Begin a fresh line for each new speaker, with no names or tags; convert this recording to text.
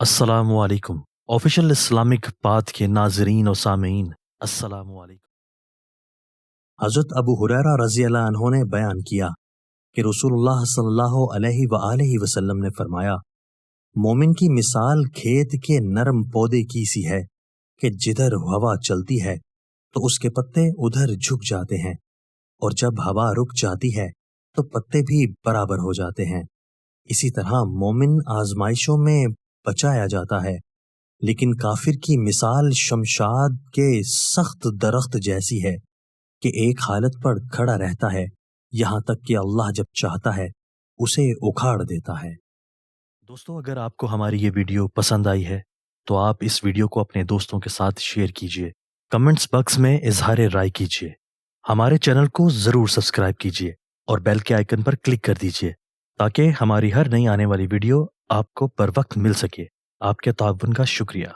अस्सलामु अलैकुम। Official Islamic path के नाजरीन और सामीन, अस्सलामु अलैकुम। हज़रत अबू हुरैरा रज़ी अल्लाह अन्हु ने बयान किया कि रसूलुल्लाह सल्लल्लाहु अलैहि वसल्लम ने फरमाया, मोमिन की मिसाल खेत के नरम पौधे की सी है कि जिधर हवा चलती है तो उसके पत्ते उधर झुक जाते हैं, और जब हवा रुक जाती है तो पत्ते भी बराबर हो जाते हैं। इसी तरह मोमिन आजमाइशों में बचाया जाता है, लेकिन काफिर की मिसाल शमशाद के सख्त दरख्त जैसी है कि एक हालत पर खड़ा रहता है यहाँ तक कि अल्लाह जब चाहता है उसे उखाड़ देता है। दोस्तों, अगर आपको हमारी ये वीडियो पसंद आई है तो आप इस वीडियो को अपने दोस्तों के साथ शेयर कीजिए, कमेंट्स बॉक्स में इजहार राय कीजिए, हमारे चैनल को जरूर सब्सक्राइब कीजिए और बेल के आइकन पर क्लिक कर दीजिए ताकि हमारी हर नई आने वाली वीडियो आपको बर वक्त मिल सके। आपके ताउन का शुक्रिया।